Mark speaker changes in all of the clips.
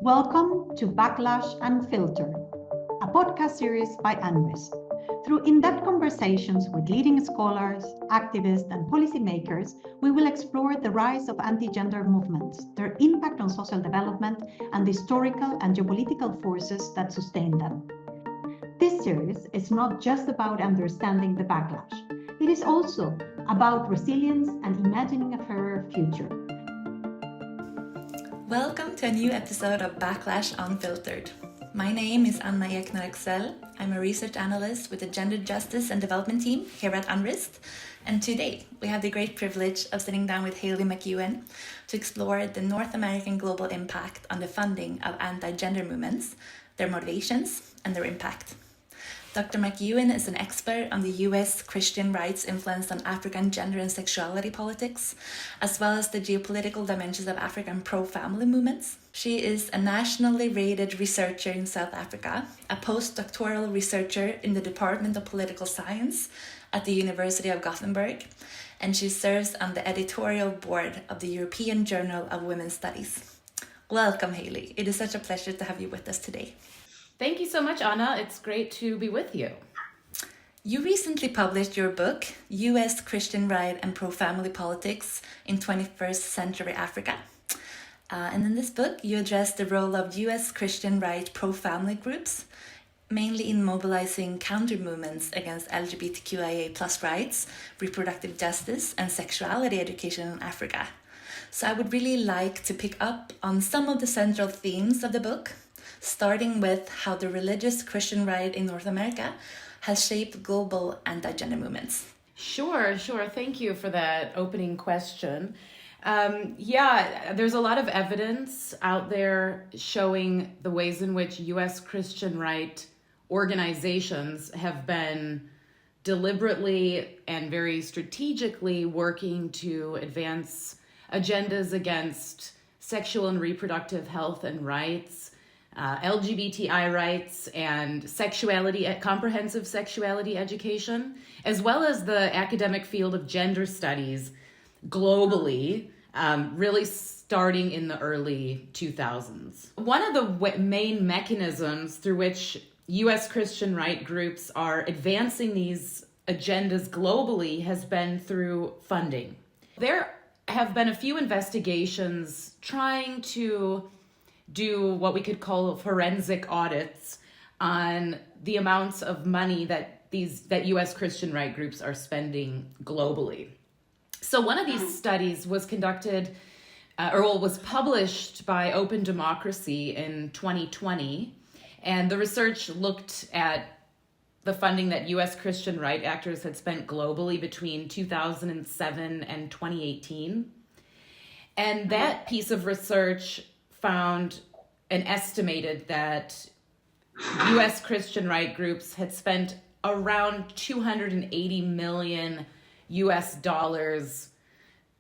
Speaker 1: Welcome to Backlash Unfiltered, a podcast series by UNRISD. Through in-depth conversations with leading scholars, activists, and policymakers, we will explore the rise of anti-gender movements, their impact on social development, and the historical and geopolitical forces that sustain them. This series is not just about understanding the backlash. It is also about resilience and imagining a fairer future.
Speaker 2: Welcome to a new episode of Backlash Unfiltered. My name is Eknor Ackzell. I'm a research analyst with the Gender Justice and Development team here at UNRISD. And today we have the great privilege of sitting down with Hayley McEwen to explore the North American global impact on the funding of anti-gender movements, their motivations, and their impact. Dr. McEwen is an expert on the US Christian rights influence on African gender and sexuality politics, as well as the geopolitical dimensions of African pro-family movements. She is a nationally rated researcher in South Africa, a postdoctoral researcher in the Department of Political Science at the University of Gothenburg, and she serves on the editorial board of the European Journal of Women's Studies. Welcome, Hayley. It is such a pleasure to have you with us today.
Speaker 3: Thank you so much, Anna. It's great to be with you.
Speaker 2: You recently published your book, US Christian Right and Pro-Family Politics in 21st Century Africa. And in this book, you address the role of US Christian right pro-family groups, mainly in mobilizing counter-movements against LGBTQIA plus rights, reproductive justice, and sexuality education in Africa. So I would really like to pick up on some of the central themes of the book, starting with how the religious Christian right in North America has shaped global anti-gender movements.
Speaker 3: Sure. Thank you for that opening question. There's a lot of evidence out there showing the ways in which U.S. Christian right organizations have been deliberately and very strategically working to advance agendas against sexual and reproductive health and rights, LGBTI rights, and sexuality, comprehensive sexuality education, as well as the academic field of gender studies globally, really starting in the early 2000s. One of the main mechanisms through which U.S. Christian right groups are advancing these agendas globally has been through funding. There have been a few investigations trying to do what we could call forensic audits on the amounts of money that U.S. Christian right groups are spending globally. So one of these studies was conducted, was published by Open Democracy in 2020, and the research looked at the funding that U.S. Christian right actors had spent globally between 2007 and 2018. And that piece of research found and estimated that U.S. Christian right groups had spent around $280 million US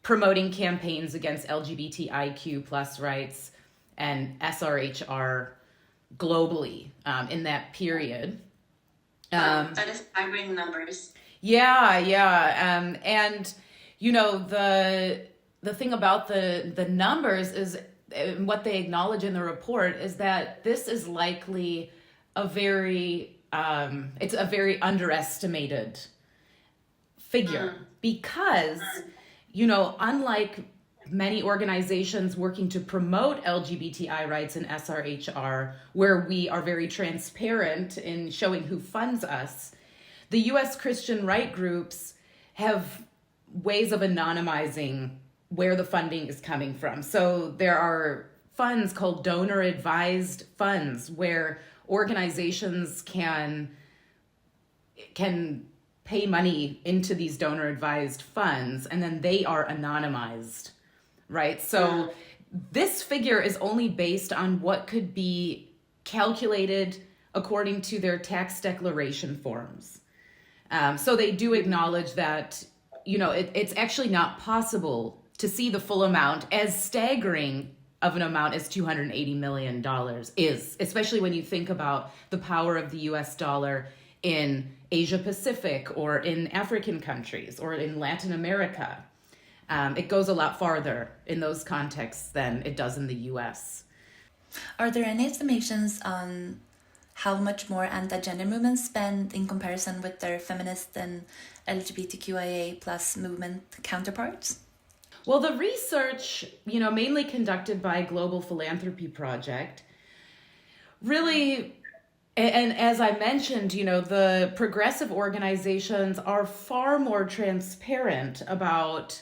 Speaker 3: promoting campaigns against LGBTIQ plus rights and SRHR globally in that period.
Speaker 4: That is staggering numbers.
Speaker 3: And you know, the thing about the numbers is, what they acknowledge in the report is that this is likely a very underestimated figure because, you know, unlike many organizations working to promote LGBTI rights and SRHR, where we are very transparent in showing who funds us, the U.S. Christian right groups have ways of anonymizing where the funding is coming from. So there are funds called donor-advised funds where organizations can pay money into these donor-advised funds, and then they are anonymized, right? So this figure is only based on what could be calculated according to their tax declaration forms. So they do acknowledge that, you know, it's actually not possible to see the full amount, as staggering of an amount as $280 million is, especially when you think about the power of the US dollar in Asia Pacific or in African countries or in Latin America. It goes a lot farther in those contexts than it does in the US.
Speaker 2: Are there any estimations on how much more anti-gender movements spend in comparison with their feminist and LGBTQIA plus movement counterparts?
Speaker 3: Well, the research, mainly conducted by Global Philanthropy Project, really, and as I mentioned, the progressive organizations are far more transparent about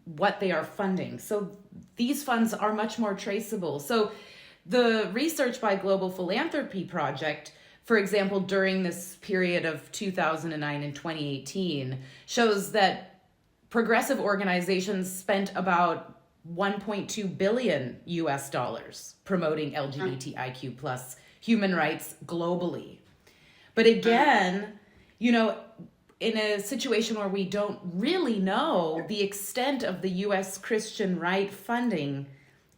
Speaker 3: what they are funding. So these funds are much more traceable. So the research by Global Philanthropy Project, for example, during this period of 2009 and 2018, shows that progressive organizations spent about 1.2 billion US dollars promoting LGBTIQ plus human rights globally. But again, in a situation where we don't really know the extent of the US Christian right funding,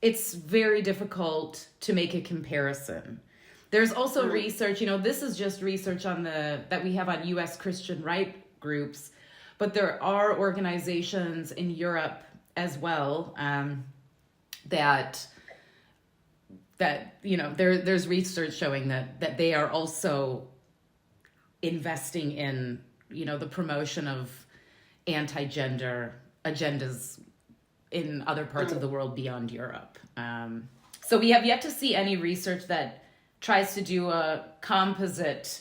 Speaker 3: it's very difficult to make a comparison. There's also research, this is just research that we have on US Christian right groups, but there are organizations in Europe as well that there's research showing that they are also investing in the promotion of anti-gender agendas in other parts of the world beyond Europe. So we have yet to see any research that tries to do a composite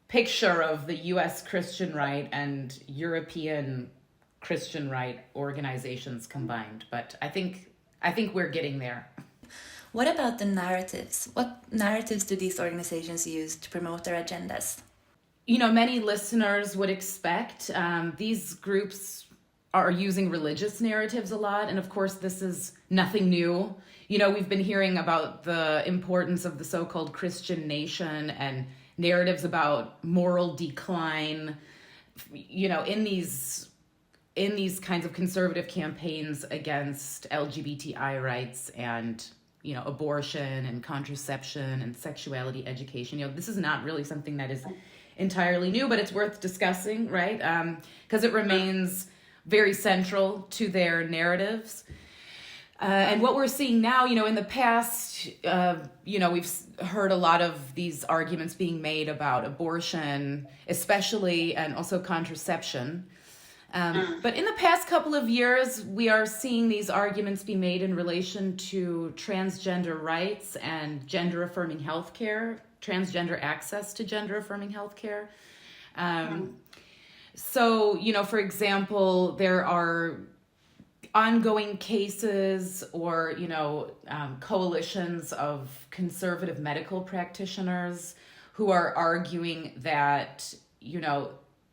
Speaker 3: picture of the US Christian right and European Christian right organizations combined. But I think we're getting there.
Speaker 2: What about the narratives? What narratives do these organizations use to promote their agendas?
Speaker 3: Many listeners would expect these groups are using religious narratives a lot. And of course, this is nothing new. We've been hearing about the importance of the so-called Christian nation and narratives about moral decline, in these kinds of conservative campaigns against LGBTI rights and, abortion and contraception and sexuality education. This is not really something that is entirely new, but it's worth discussing, right? Because it remains very central to their narratives. And what we're seeing now, in the past, we've heard a lot of these arguments being made about abortion, especially, and also contraception. But in the past couple of years, we are seeing these arguments be made in relation to transgender rights and gender-affirming healthcare, transgender access to gender-affirming healthcare. So, for example, there are ongoing cases or, coalitions of conservative medical practitioners who are arguing that,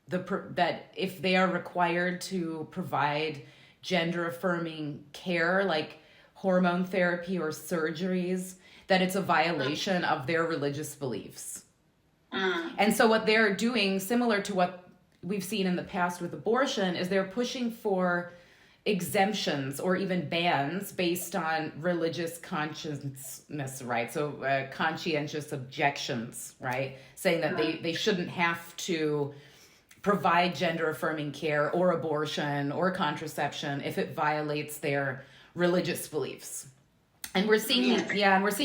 Speaker 3: that if they are required to provide gender-affirming care, like hormone therapy or surgeries, that it's a violation of their religious beliefs. And so what they're doing, similar to what we've seen in the past with abortion, is they're pushing for exemptions or even bans based on religious consciousness, right? So conscientious objections, right? Saying that they shouldn't have to provide gender-affirming care or abortion or contraception if it violates their religious beliefs. And we're seeing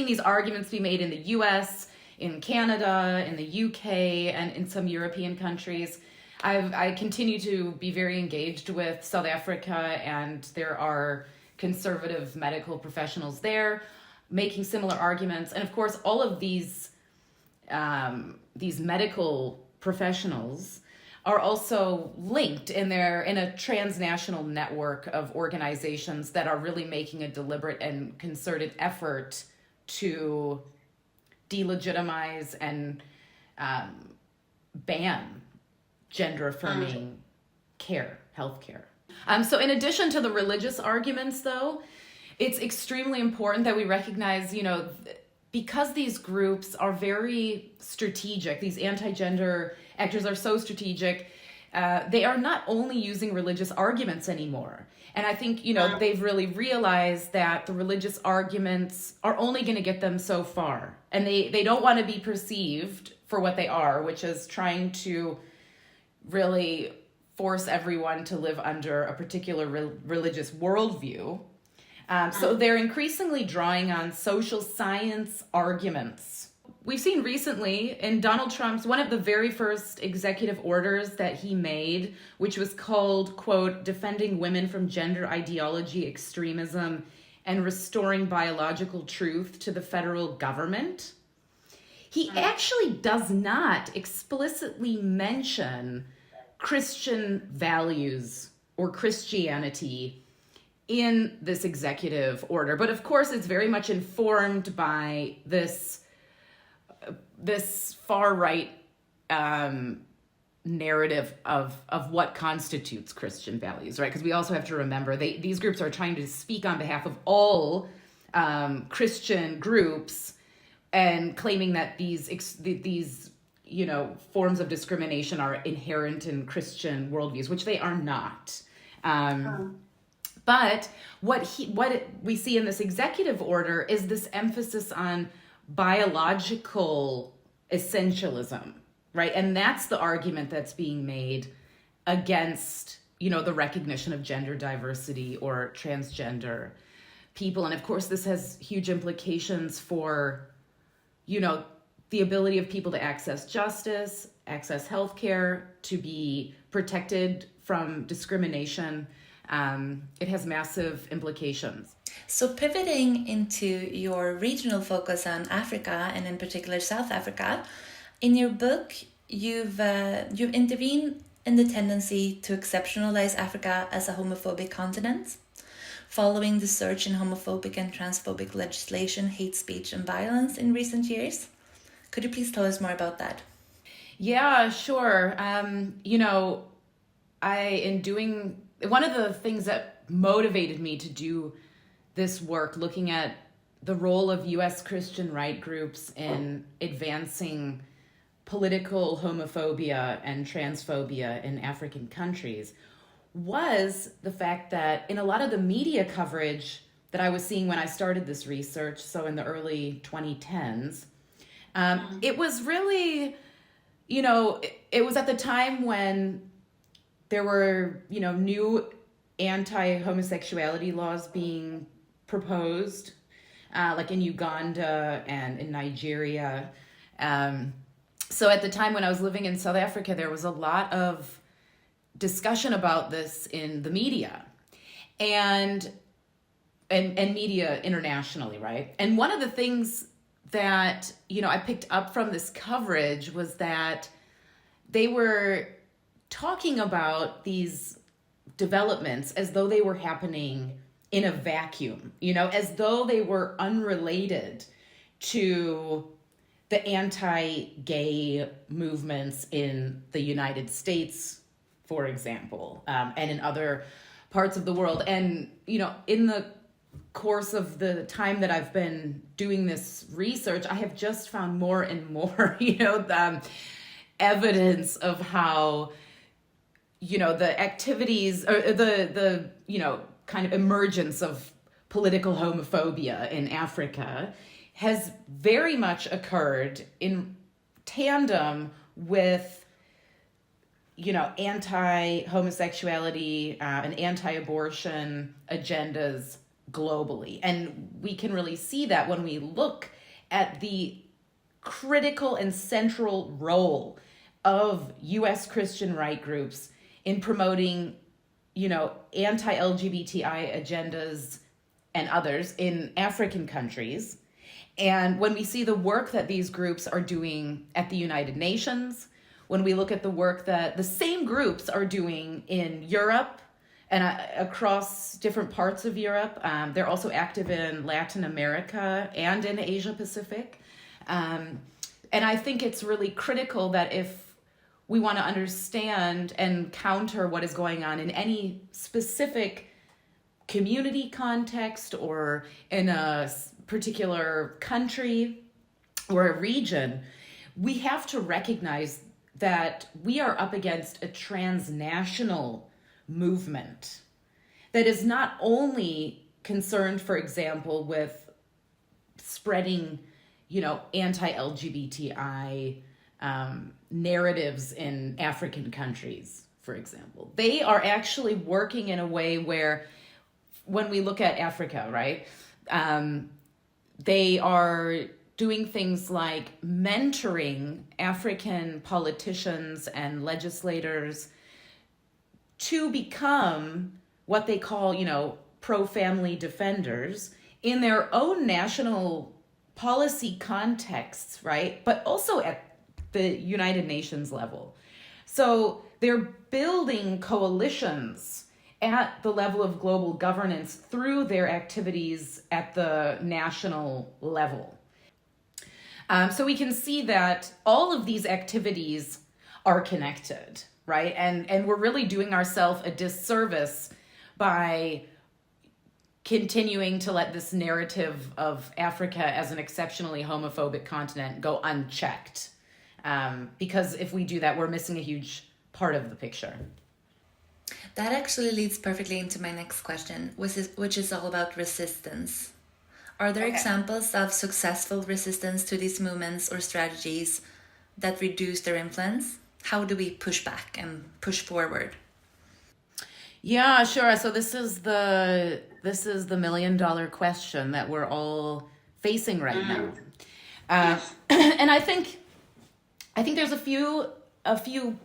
Speaker 3: these arguments be made in the US, in Canada, in the UK, and in some European countries. I continue to be very engaged with South Africa, and there are conservative medical professionals there making similar arguments. And of course, all of these medical professionals are also linked in a transnational network of organizations that are really making a deliberate and concerted effort to delegitimize and ban gender-affirming care, healthcare. So in addition to the religious arguments, though, it's extremely important that we recognize, because these groups are very strategic, these anti-gender actors are so strategic, they are not only using religious arguments anymore. And I think, they've really realized that the religious arguments are only going to get them so far. And they don't want to be perceived for what they are, which is trying to really force everyone to live under a particular religious worldview. So they're increasingly drawing on social science arguments. We've seen recently in Donald Trump's, one of the very first executive orders that he made, which was called, quote, "Defending Women from Gender Ideology, Extremism, and Restoring Biological Truth to the Federal Government." He actually does not explicitly mention Christian values or Christianity in this executive order. But of course, it's very much informed by this far-right narrative of what constitutes Christian values, right? Because we also have to remember these groups are trying to speak on behalf of all Christian groups and claiming that these forms of discrimination are inherent in Christian worldviews, which they are not. But what we see in this executive order is this emphasis on biological essentialism, right? And that's the argument that's being made against, the recognition of gender diversity or transgender people. And of course, this has huge implications for, the ability of people to access justice, access healthcare, to be protected from discrimination. It has massive implications.
Speaker 2: So pivoting into your regional focus on Africa, and in particular South Africa, in your book, you've intervened in the tendency to exceptionalize Africa as a homophobic continent, following the surge in homophobic and transphobic legislation, hate speech, and violence in recent years. Could you please tell us more about that?
Speaker 3: Yeah, sure. One of the things that motivated me to do this work, looking at the role of U.S. Christian right groups in advancing political homophobia and transphobia in African countries, was the fact that in a lot of the media coverage that I was seeing when I started this research, so in the early 2010s, it was really, it was at the time when there were, new anti-homosexuality laws being proposed, like in Uganda and in Nigeria. So at the time when I was living in South Africa, there was a lot of discussion about this in the media and media internationally, right? And one of the things that, I picked up from this coverage was that they were talking about these developments as though they were happening in a vacuum, as though they were unrelated to the anti-gay movements in the United States, for example, and in other parts of the world. And, in the course of the time that I've been doing this research, I have just found more and more, evidence of how, the activities or the kind of emergence of political homophobia in Africa has very much occurred in tandem with, anti-homosexuality and anti-abortion agendas globally. And we can really see that when we look at the critical and central role of U.S. Christian right groups in promoting, anti-LGBTI agendas and others in African countries. And when we see the work that these groups are doing at the United Nations, when we look at the work that the same groups are doing in Europe and across different parts of Europe, they're also active in Latin America and in Asia Pacific. And I think it's really critical that if we want to understand and counter what is going on in any specific community context or in a particular country or a region, we have to recognize that we are up against a transnational movement that is not only concerned, for example, with spreading, anti-LGBTI narratives in African countries, for example. They are actually working in a way where when we look at Africa, right, they are doing things like mentoring African politicians and legislators to become what they call, pro-family defenders in their own national policy contexts, right? But also at the United Nations level. So they're building coalitions at the level of global governance through their activities at the national level. So we can see that all of these activities are connected, right? And we're really doing ourselves a disservice by continuing to let this narrative of Africa as an exceptionally homophobic continent go unchecked. Because if we do that, we're missing a huge part of the picture.
Speaker 2: That actually leads perfectly into my next question, which is all about resistance. Are there examples of successful resistance to these movements or strategies that reduce their influence? How do we push back and push forward?
Speaker 3: Yeah, sure. So this is the $1 million question that we're all facing right now. And I think there's a few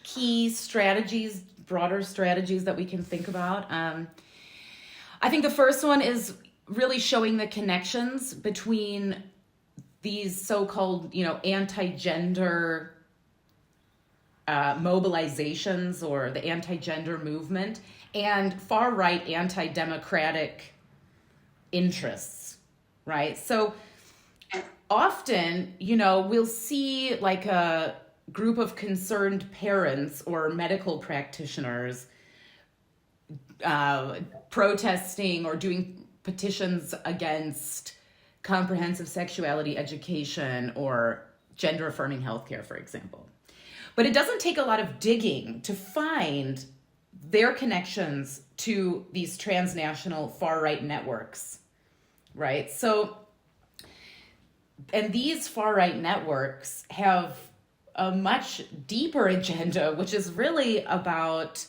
Speaker 3: key strategies, broader strategies that we can think about. I think the first one is really showing the connections between these so-called, anti-gender mobilizations or the anti-gender movement and far-right anti-democratic interests, right? So often, we'll see like a group of concerned parents or medical practitioners protesting or doing petitions against comprehensive sexuality education or gender-affirming healthcare, for example. But it doesn't take a lot of digging to find their connections to these transnational far-right networks, right? So, and these far-right networks have a much deeper agenda, which is really about,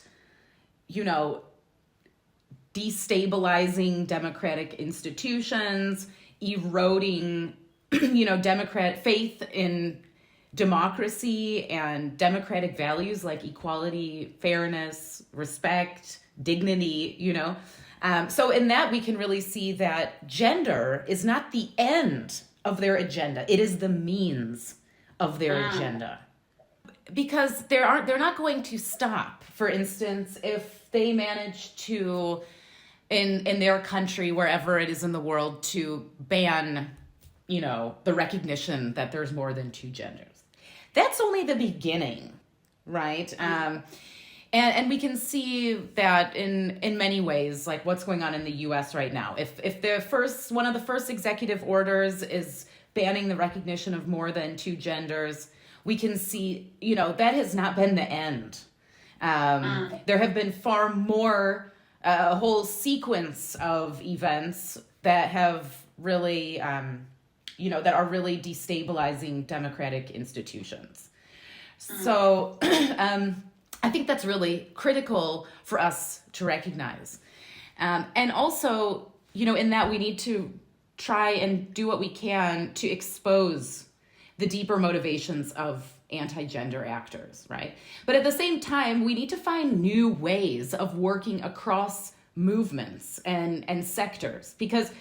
Speaker 3: destabilizing democratic institutions, eroding, faith in democracy and democratic values like equality, fairness, respect, dignity, So in that, we can really see that gender is not the end of their agenda. It is the means of their agenda. Because they're not going to stop, for instance, if they manage to, in their country, wherever it is in the world, to ban, the recognition that there's more than two genders. That's only the beginning, right? And we can see that in many ways, like what's going on in the U.S. right now. If one of the first executive orders is banning the recognition of more than two genders, we can see, that has not been the end. There have been far more, a whole sequence of events that have really, that are really destabilizing democratic institutions. So I think that's really critical for us to recognize. And also, in that we need to try and do what we can to expose the deeper motivations of anti-gender actors, right? But at the same time, we need to find new ways of working across movements and sectors, because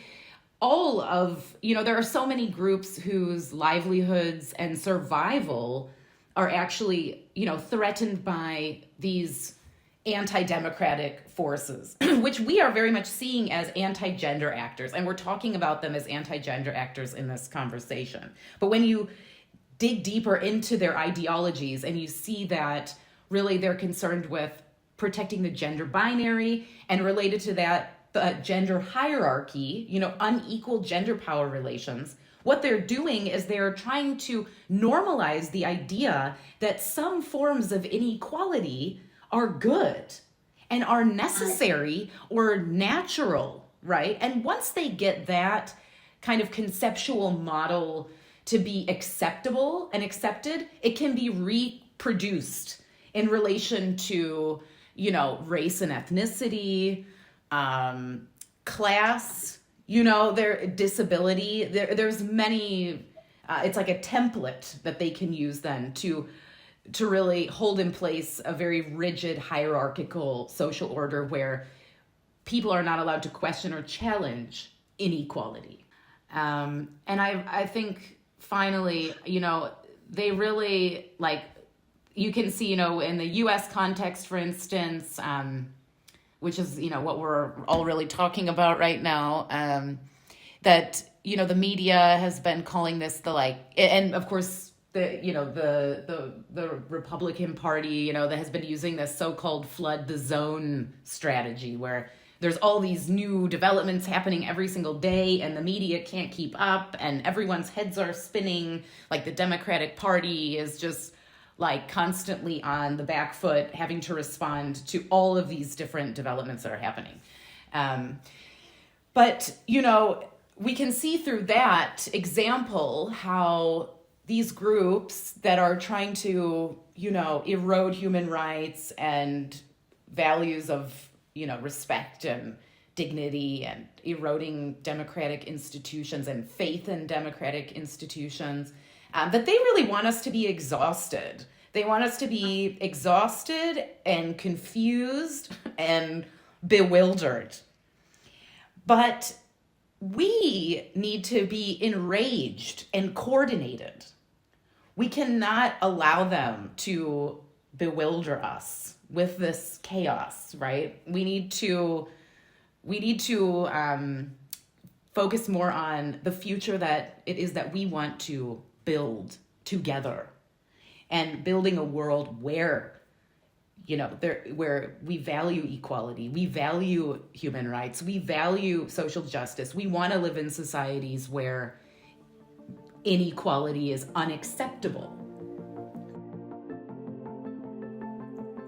Speaker 3: all of, there are so many groups whose livelihoods and survival are actually, threatened by these anti-democratic forces, which we are very much seeing as anti-gender actors. And we're talking about them as anti-gender actors in this conversation. But when you dig deeper into their ideologies and you see that really they're concerned with protecting the gender binary and related to that, the gender hierarchy, unequal gender power relations, what they're doing is they're trying to normalize the idea that some forms of inequality are good and are necessary or natural, right? And once they get that kind of conceptual model to be acceptable and accepted, it can be reproduced in relation to, race and ethnicity, class, their disability. There's many, it's like a template that they can use then to really hold in place a very rigid hierarchical social order where people are not allowed to question or challenge inequality. And I think finally, they really, like, you can see, in the US context, for instance, which is, what we're all really talking about right now, that, the media has been calling this and of course, the Republican Party, that has been using this so-called flood the zone strategy where there's all these new developments happening every single day and the media can't keep up and everyone's heads are spinning. Like the Democratic Party is just like constantly on the back foot, having to respond to all of these different developments that are happening. But, we can see through that example how these groups that are trying to, erode human rights and values of, respect and dignity and eroding democratic institutions and faith in democratic institutions, that they really want us to be exhausted. They want us to be exhausted and confused and bewildered. But we need to be enraged and coordinated. We cannot allow them to bewilder us with this chaos, right? We need to focus more on the future that it is that we want to build together, and building a world where, where we value equality, we value human rights, we value social justice. We want to live in societies where inequality is unacceptable.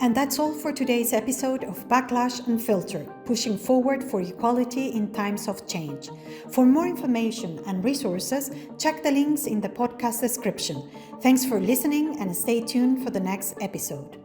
Speaker 1: And that's all for today's episode of Backlash Unfiltered, pushing forward for equality in times of change. For more information and resources, check the links in the podcast description. Thanks for listening and stay tuned for the next episode.